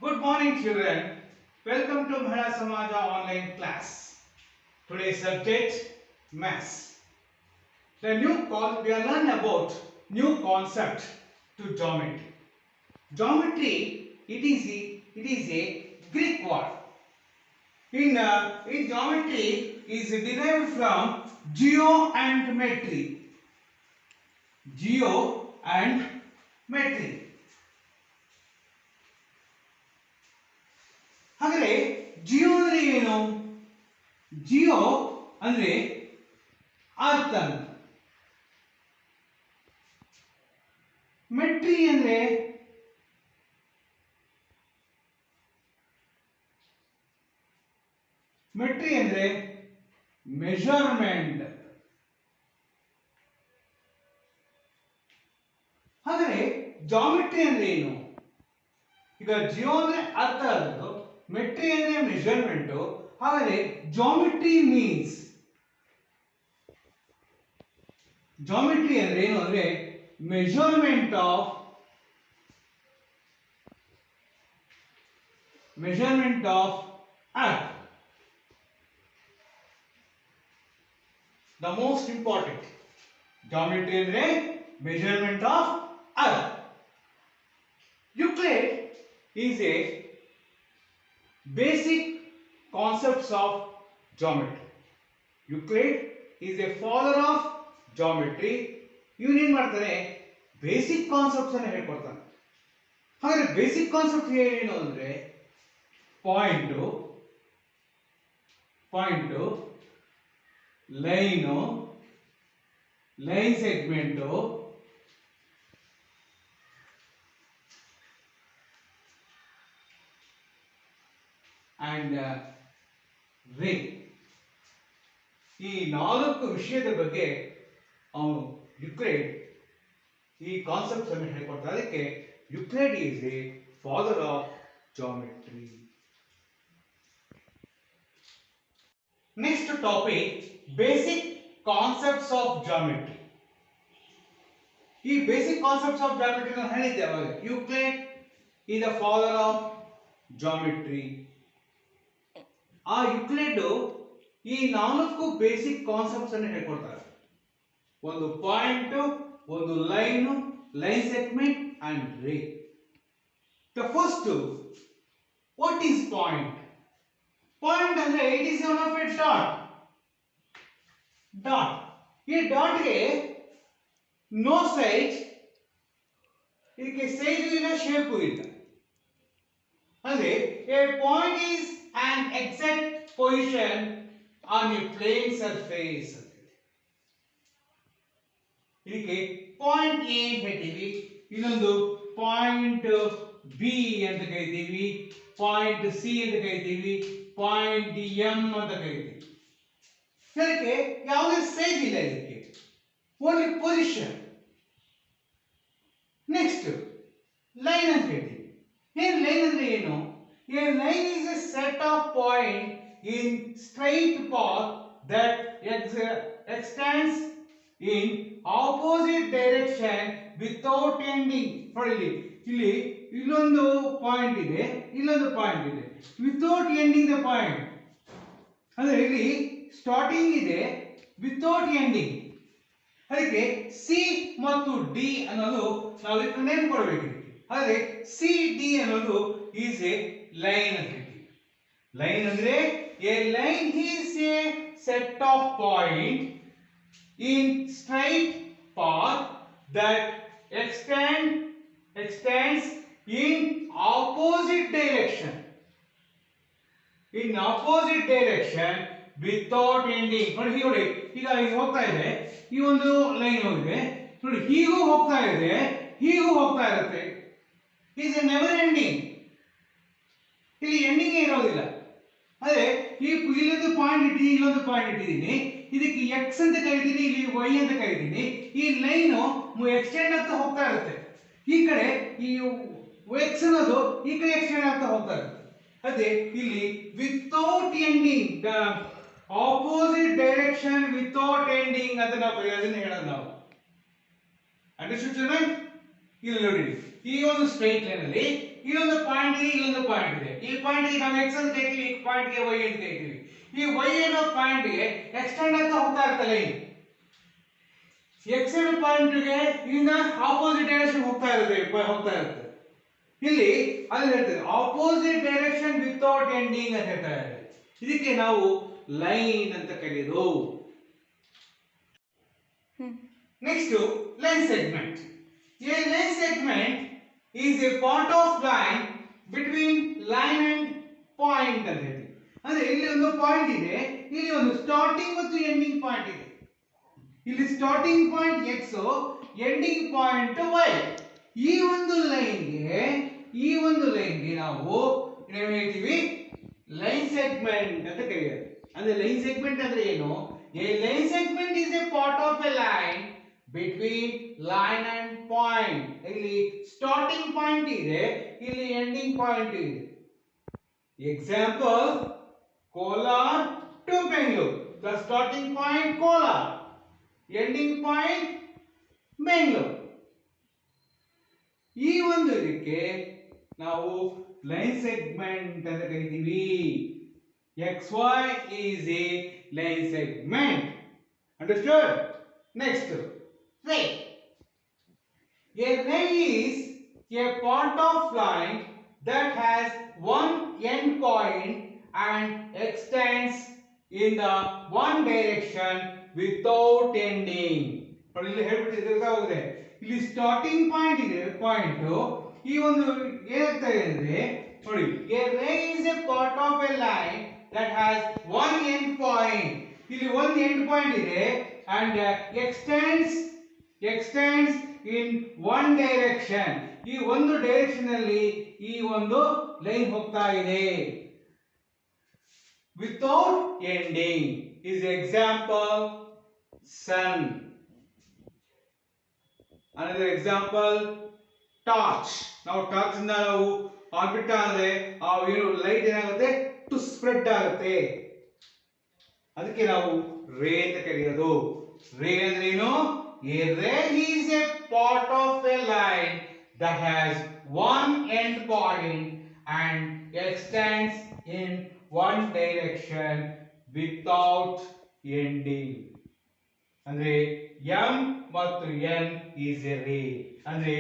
Good morning, children. Welcome to Mahila Samaja online class. Today's subject, maths. We are learning about new concept to geometry. Geometry, it is a Greek word. In geometry is derived from geo and metry. Geo and metry. ಹಾಗಾದ್ರೆ ಜಿಯೋ ಅಂದ್ರೆ ಏನು? ಜಿಯೋ ಅಂದ್ರೆ ಅರ್ಥ ಅಂತ. ಮೆಟ್ರಿ ಅಂದ್ರೆ measurement. ಹಾಗಾದ್ರೆ geometry ಅಂದ್ರೆ ಏನು? ಈಗ ಜಿಯೋ ಅಂದ್ರೆ ಅರ್ಥ ಆಗೋದು, ಮೆಟ್ರಿ ಅಂದ್ರೆ ಮೆಜರ್ಮೆಂಟ್. ಹಾಗಾದ್ರೆ ಜಾಮೆಟ್ರಿ ಅಂದ್ರೆ ಏನು ಅಂದ್ರೆ measurement of earth. The most important, geometry ಅಂದ್ರೆ measurement of earth. Euclid is a basic concepts of geometry. Euclid is a father of geometry. ಇವನು ಏನ್ ಮಾಡ್ತಾನೆ, ಬೇಸಿಕ್ ಕಾನ್ಸೆಪ್ಟ್ಸ್ ಅನ್ನು ಹೇಳ್ಕೊಡ್ತಾನೆ. ಹಾಗಾದ್ರೆ ಬೇಸಿಕ್ ಕಾನ್ಸೆಪ್ಟ್ ಏನು ಅಂದ್ರೆ ಪಾಯಿಂಟ್, ಲೈನ್ ಸೆಗ್ಮೆಂಟ್, ಅಂಡ್ ರೇ. ಈ ನಾಲ್ಕು ವಿಷಯದ ಬಗ್ಗೆ ಅವನು ಯುಕ್ಲಿಡ್ ಈ ಕಾನ್ಸೆಪ್ಟ್ಸ್ ಅನ್ನು ಹೇಳ್ಕೊಡ್ತಾರೆ. ಅದಕ್ಕೆ Euclid is a father of geometry. Next topic, basic concepts of geometry. ಈ ಬೇಸಿಕ್ ಕಾನ್ಸೆಪ್ಟ್ಸ್ ಆಫ್ ಜಾಮೆಟ್ರಿ ನಾನು ಹೇಳಿದ್ದೆ ಅವಾಗ. Euclid is the father of geometry. ಆ ಯುಕ್ಲಿಡ್ ಈ ನಾಲ್ಕು ಬೇಸಿಕ್ ಕಾನ್ಸೆಪ್ಟ್ಸ್ ಅನ್ನು ಹೇಳ್ಕೊಡ್ತಾರೆ. ಒಂದು ಪಾಯಿಂಟ್, ಒಂದು line segment and ray. The first, what is point? Point ಅಂದ್ರೆ it is one of a dot. ಈ ಡಾಟ್ಗೆ ನೋ ಸೈಜ್, ಇದಕ್ಕೆ ಸೈಜ್ ಇಲ್ಲ, ಶೇಪು ಇಲ್ಲ. ಅಂದ್ರೆ a point is an exact position on a plane surface. ಇದಕ್ಕೆ point A ಅಂತ ಹೇಳ್ತೀವಿ, ಇನ್ನೊಂದು ಪಾಯಿಂಟ್ ಬಿ ಅಂತ ಕರಿತೀವಿ, ಪಾಯಿಂಟ್ ಸಿ ಅಂತ ಕರಿತೀವಿ, ಪಾಯಿಂಟ್ ಎಂ ಅಂತ ಕರಿತೀವಿ. ಇದಕ್ಕೆ ಯಾವುದೇ ಸೈಜ್ ಇಲ್ಲ, ಇದಕ್ಕೆ ಓನ್ಲಿ ಪೊಸಿಷನ್. ನೆಕ್ಸ್ಟ್ ಲೈನ್ ಅಂತ ಹೇಳ್ತೀವಿ. ಲೈನ್ ಅಂದ್ರೆ ಏನು? A line is a set of points in straight path that extends in opposite direction without ending. ನೋಡಿ ಇಲ್ಲಿ ಇಲ್ಲೊಂದು ಪಾಯಿಂಟ್ ಇದೆ, ಇಲ್ಲೊಂದು ಪಾಯಿಂಟ್ ಇದೆ, ವಿತೌಟ್ ಎಂಡಿಂಗ್ ದ ಪಾಯಿಂಟ್. ಅಂದ್ರೆ ಇಲ್ಲಿ ಸ್ಟಾರ್ಟಿಂಗ್ ಇದೆ, ವಿತೌಟ್ ಎಂಡಿಂಗ್. ಅದಕ್ಕೆ ಸಿ ಮತ್ತು ಡಿ ಅನ್ನೋದು ನಾವು ಇದಕ್ಕೆ ನೇಮ್ ಕೊಡಬೇಕು. ಆದರೆ ಸಿ ಡಿ ಅನ್ನೋದು ಈಸ್ ಎ ಲೈನ್ ಅಂತ ಹೇಳ್ತೀವಿ. ಲೈನ್ ಅಂದ್ರೆ A line is A set of point in straight path that extends in opposite direction without ending. ನೋಡಿ ಈಗ ಹೋಗ್ತಾ ಇದೆ, ಈ ಒಂದು ಲೈನ್ ಹೋಗಿದೆ ನೋಡಿ, ಹೀಗೂ ಹೋಗ್ತಾ ಇದೆ, ಹೀಗೂ ಹೋಗ್ತಾ ಇರುತ್ತೆ. Is A never ending. ಇಲ್ಲಿ ಎಂಡಿಂಗ್ ಇರೋದಿಲ್ಲ. ಅದೇ ಇಲ್ಲೊಂದು ಪಾಯಿಂಟ್ ಇಟ್ಟಿದ್ದೀನಿ, ಇಲ್ಲೊಂದು ಪಾಯಿಂಟ್ ಇಟ್ಟಿದ್ದೀನಿ, ಇದಕ್ಕೆ ಎಕ್ಸ್ ಅಂತ ಕರಿತೀನಿ, ಇಲ್ಲಿ ವೈ ಅಂತ ಕರಿತೀನಿ. ಈ ಲೈನು ಎಕ್ಸ್ಟೆಂಡ್ ಆಗ್ತಾ ಹೋಗ್ತಾ ಇರುತ್ತೆ. ಈ ಕಡೆ ಈ ಎಕ್ಸ್ ಅನ್ನೋದು ಈ ಕಡೆ ಎಕ್ಸ್ಟೆಂಡ್ ಆಗ್ತಾ ಹೋಗ್ತಾ ಇರುತ್ತೆ. ಅದೇ ಇಲ್ಲಿ without ending, opposite direction without ending ಅಂತ ನಾವು ಅದನ್ನ ಹೇಳೋದು ನಾವು. Understand children? ಇಲ್ಲಿ ನೋಡಿ, ಈ ಒಂದು ಸ್ಟ್ರೈಟ್ ಲೈನ್ ಅಲ್ಲಿ ಇಲ್ಲೊಂದು ಪಾಯಿಂಟ್ ಇದೆ, ಇಲ್ಲೊಂದು ಪಾಯಿಂಟ್ ಇದೆ. ಈ ಪಾಯಿಂಟ್ ಗೆ ನಾವು x ಅಂತ ಕರಿತೀವಿ, ಈ ಪಾಯಿಂಟ್ ಗೆ y ಅಂತ ಕರಿತೀವಿ. ಈ y ಅನ್ನೋ ಪಾಯಿಂಟ್ ಗೆ ಎಕ್ಸ್ಟೆಂಡ್ ಆಗ್ತಾ ಹೋಗ್ತಾ ಇರುತ್ತೆ ಲೈನ್. x ಅನ್ನೋ ಪಾಯಿಂಟ್ ಗೆ ಇಲ್ಲಿಂದ ಆಪೋಸಿಟ್ ಡೈರೆಕ್ಷನ್ ಹೋಗ್ತಾ ಇರುತ್ತೆ. ಇಲ್ಲಿ ಅಲ್ಲಿ ಹೇಳ್ತದೆ ಆಪೋಸಿಟ್ ಡೈರೆಕ್ಷನ್ ವಿತೌಟ್ ಎಂಡಿಂಗ್ ಅಂತ ಹೇಳ್ತಾರೆ. ಇದಕ್ಕೆ ನಾವು ಲೈನ್ ಅಂತ ಕರೆಯೋದು. Next line segment. A line segment is a part of line between line and point ಅಂತ ಹೇಳ್ತೀವಿ. ಅಂದ್ರೆ ಇಲ್ಲಿ ಒಂದು ಪಾಯಿಂಟ್ ಇದೆ, ಇಲ್ಲಿ ಒಂದು ಸ್ಟಾರ್ಟಿಂಗ್ ಮತ್ತು ಎಂಡಿಂಗ್ ಪಾಯಿಂಟ್ ಇದೆ. ಇಲ್ಲಿ starting point x, ending point y. ಈ ಒಂದು ಲೈನ್ಗೆ ನಾವು ಏನು ಹೇಳ್ತೀವಿ, ಲೈನ್ ಸೆಗ್ಮೆಂಟ್ ಅಂತ ಕರೆಯೋದು. ಅಂದ್ರೆ ಲೈನ್ ಸೆಗ್ಮೆಂಟ್ ಅಂದ್ರೆ ಏನು? A line segment is a part of a line between line and point. ಇಲ್ಲಿ ಸ್ಟಾರ್ಟಿಂಗ್ ಪಾಯಿಂಟ್ ಇದೆ, ಇಲ್ಲಿ ಎಂಡಿಂಗ್ ಪಾಯಿಂಟ್ ಇದೆ. Example, Kolar to Bengaluru. The starting point Kolar, ending point Bengaluru. ಈ ಒಂದು ಇದಕ್ಕೆ ನಾವು ಲೈನ್ ಸೆಗ್ಮೆಂಟ್ ಅಂತ ಕರಿತೀವಿ. XY is a line segment. Understood? Next, ray. A ray is a part of line that has one end point and extends in the one direction without ending. ನೋಡಿ ಇಲ್ಲಿ ಹೇಳ್ಬಿಟ್ಟಿದೆ, ಇಲ್ಲಿ starting point ಇದೆ, point ಈ ಒಂದು ಏನಾಗ್ತದೆ ಅಂದ್ರೆ ನೋಡಿ, a ray is a part of a line that has one end point. ಇಲ್ಲಿ ಒಂದು ಎಂಡ್ ಪಾಯಿಂಟ್ ಇದೆ and extends in one direction. ಈ ಒಂದು ಡೈರೆಕ್ಷನ್ ಅಲ್ಲಿ ಈ ಒಂದು ಲೈನ್ ಹೋಗ್ತಾ ಇದೆ without ending. is example sun. Another example torch. ನಾವು ಟಾರ್ಚ್ ಇಂದ ನಾವು ಆರ್ಬಿಟ್ ಅಂದ್ರೆ ಆ ಏನು ಲೈಟ್ ಏನಾಗುತ್ತೆ ಟು ಸ್ಪ್ರೆಡ್ ಆಗುತ್ತೆ, ಅದಕ್ಕೆ ನಾವು ರೇ ಅಂತ ಕರೆಯೋದು. ರೇ ಅಂದ್ರೆ ಏನು? A ray is a part of a line that has one end point and extends in one direction without ending. ಅಂದ್ರೆ m ಮತ್ತು n is a ray. ಅಂದ್ರೆ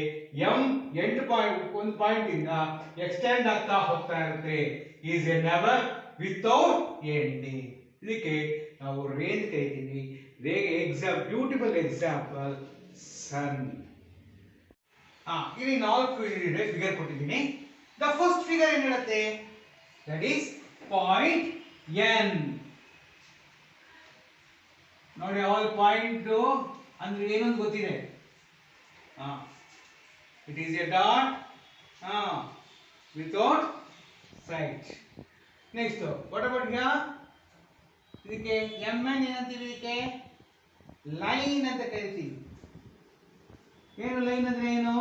m ಎಂಡ್ ಪಾಯಿಂಟ್, ಒಂದು ಪಾಯಿಂಟ್ ಇಂದ ಎಕ್ಸ್ಟೆಂಡ್ ಆಗ್ತಾ ಹೋಗ್ತಾ ಇರುತ್ತೆ. is a never without ending. ಇದಕ್ಕೆ ನಾವು ರೇ ಅಂತ ಕರಿತೀವಿ. ರೇಗೆ ಬ್ಯೂಟಿಫುಲ್ ಎಕ್ಸಾಂಪಲ್ ಸನ್. ಇಲ್ಲಿ 4 ಫಿಗರ್ ಕೊಟ್ಟಿದ್ದೀನಿ. ದ ಫಸ್ಟ್ ಫಿಗರ್ ಏನ್ ಹೇಳುತ್ತೆ? That is point n. ನೋಡಿ, ಆಲ್ ಪಾಯಿಂಟ್ ಅಂದ್ರೆ ಏನಂತ ಗೊತ್ತಿದೆ. It is A dot without side. Next what about here? ಇದಕ್ಕೆ mn ಏನಂತೀವಿ? ಇದಕ್ಕೆ ಲೈನ್ ಅಂತ ಕರಿತೀವಿ. ಏನು ಲೈನ್ ಅಂದ್ರೆ ಏನು?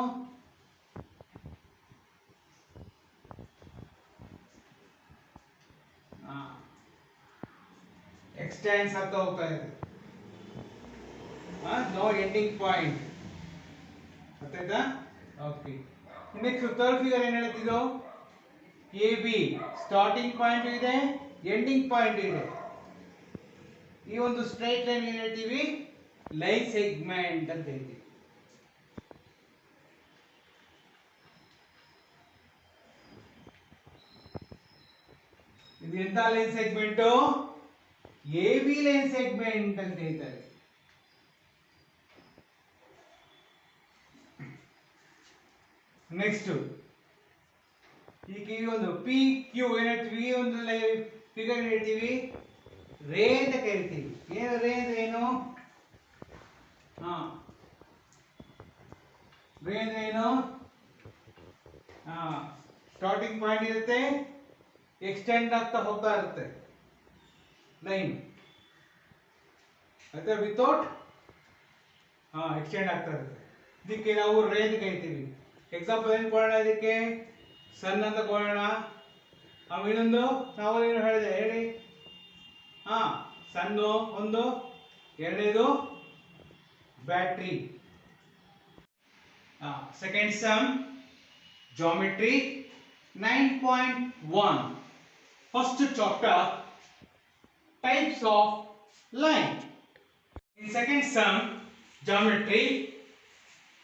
ಎಕ್ಸ್ಟೆಂಡ್ಸ್ ಆಗ್ತಾ ಹೋಗ್ತಾ ಇದೆ, ನೋ ಎಂಡಿಂಗ್ ಪಾಯಿಂಟ್. ಗೊತ್ತಾಯ್ತಾ? ಓಕೆ. ನೆಕ್ಸ್ಟ್ ಥರ್ಡ್ ಫಿಗರ್ ಏನ್ ಹೇಳ್ತಿದ್ದು? ಎ ಬಿ ಸ್ಟಾರ್ಟಿಂಗ್ ಪಾಯಿಂಟ್ ಇದೆ, ಎಂಡಿಂಗ್ ಪಾಯಿಂಟ್ ಇದೆ. ಈ ಒಂದು ಸ್ಟ್ರೈಟ್ ಲೈನ್ ಏನ್ ಹೇಳ್ತೀವಿ? ಲೈನ್ ಸೆಗ್ಮೆಂಟ್ ಅಂತ ಹೇಳ್ತೀವಿ. ಇದು ಎಂತ line segment? A B line segment ಅಂತ ಹೇಳ್ತಾರೆ. ನೆಕ್ಸ್ಟ್ ಈ ಒಂದು ಪಿ ಕ್ಯೂ ಏನ್ ಹೇಳ್ತೀವಿ? ಈ ಒಂದು ಫಿಗರ್ ಹೇಳ್ತೀವಿ ರೇ ಅಂತ ಕರಿತೀವಿ. ಏನು ರೇ ಅಂದ್ರೆ ಏನು? ರೇ ಅಂದ್ರೆ ಏನು? ಸ್ಟಾರ್ಟಿಂಗ್ ಪಾಯಿಂಟ್ ಇರುತ್ತೆ, ಎಕ್ಸ್ಟೆಂಡ್ ಆಗ್ತಾ ಹೋಗ್ತಾ ಇರುತ್ತೆ ಲೈನ್, ಅಥವಾ ವಿತೌಟ್ ಎಕ್ಸ್ಟೆಂಡ್ ಆಗ್ತಾ ಇರುತ್ತೆ. ಇದಕ್ಕೆ ನಾವು ರೇ ಅಂತ ಕರಿತೀವಿ. ಎಕ್ಸಾಂಪಲ್ ಏನು ಕೊಡೋಣ? ಇದಕ್ಕೆ ಸನ್ ಅಂತ ಕೊಡೋಣ. ಆಮೇಲೆ ಇನ್ನೊಂದು ನಾವು ಏನು ಹೇಳಿದೆ ಹೇಳಿ? ಸನ್ನು ಒಂದು, ಎರಡನೇದು battery. Second sum geometry, 9.1 first chapter types of line. In second sum geometry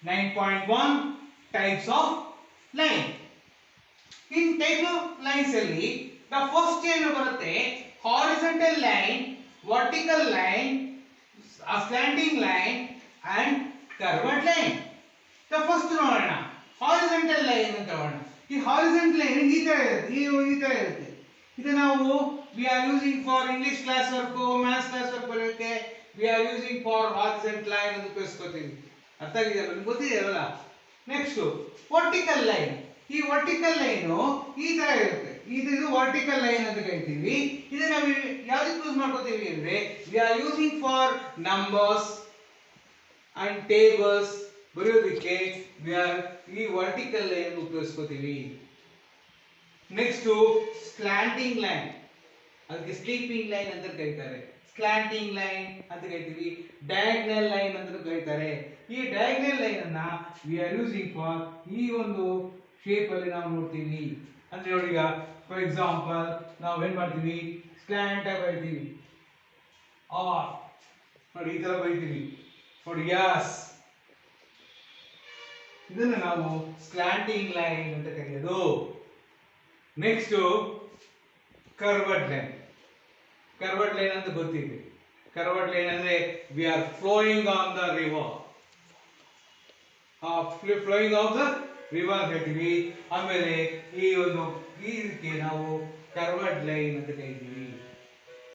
9.1 types of line. In type of lines ಅಲ್ಲಿ the first ಏನು ಬರುತ್ತೆ horizontal line, vertical line, a slanting line and curved line. The first ನೋಡೋಣ horizontal line ಅಂತ ನೋಡೋಣ. ಈ horizontal line ಈ ತರ ಇರುತ್ತೆ ಇದು ನಾವು we are using for English class work, maths class work ಬರೋಕೆ we are using for horizontal line ಅಂತ ಉಪಯೋಗಿಸ್ಕೊತೀವಿ. ಅರ್ಥ ಆಗಿದೆಯಲ್ಲ ನಿಮಗೆ ಗೊತ್ತಿದೆಯಲ್ಲ. Next vertical line. ಈ ವರ್ಟಿಕಲ್ ಲೈನ್ ಈ ತರ ಇರುತ್ತೆ ಇದು ವರ್ಟಿಕಲ್ ಲೈನ್ ಅಂತ ಕರಿತೀವಿ. ಇದನ್ನ ನಾವು ಯಾವ್ದಕ್ಕೆ ಯೂಸ್ ಮಾಡ್ಕೋತೀವಿ ಅಂದ್ರೆ we are using for numbers and tables ಬರೆಯೋದಕ್ಕೆ we are ಈ ವರ್ಟಿಕಲ್ ಲೈನ್ ಉಪಯೋಗಿಸ್ಕೋತೀವಿ. ನೆಕ್ಸ್ಟ್ ಸ್ಲಾಂಟಿಂಗ್ ಲೈನ್ ಅದಕ್ಕೆ ಸ್ಲೀಪಿಂಗ್ ಲೈನ್ ಅಂತ ಕರೀತಾರೆ. ಸ್ಲಾಂಟಿಂಗ್ ಲೈನ್ ಅಂತ ಕರಿತೀವಿ, ಡಯಾಗ್ನಲ್ ಲೈನ್ ಅಂತ ಕರೀತಾರೆ. ಈ ಡಯಾಗ್ನಲ್ ಲೈನ್ ಅನ್ನ we are using for ಈ ಒಂದು ಶೇಪ್ ಅಲ್ಲಿ ನಾವು ನೋಡ್ತೀವಿ. ಅಂದ್ರೆ ನೋಡಿ ಈಗ ಫಾರ್ ಎಕ್ಸಾಂಪಲ್ ನಾವು ಏನ್ ಮಾಡ್ತೀವಿ ಸ್ಲಾಂಟ್ ಆಗಿ ಬರೀತೀವಿ ಆರ್ ನೋಡಿ ಈ ತರ ಬರೀತೀವಿ ನೋಡಿ ಯಸ್ ಇದನ್ನ ನಾವು ಸ್ಲಾಂಟಿಂಗ್ ಲೈನ್ ಅಂತ ಕರೆಯೋದು. Next curved line. Curved line ಅಂತ ಗೊತ್ತಿದೆ. ಕರ್ವಡ್ ಲೈನ್ ಅಂದ್ರೆ we are flowing on the river. Flowing of the river ಹೇಳ್ತೀವಿ. ಆಮೇಲೆ ಈ ಒಂದು ಇದಕ್ಕೆ ನಾವು ಕರ್ವಡ್ ಲೈನ್ ಅಂತ ಕರಿತೀವಿ.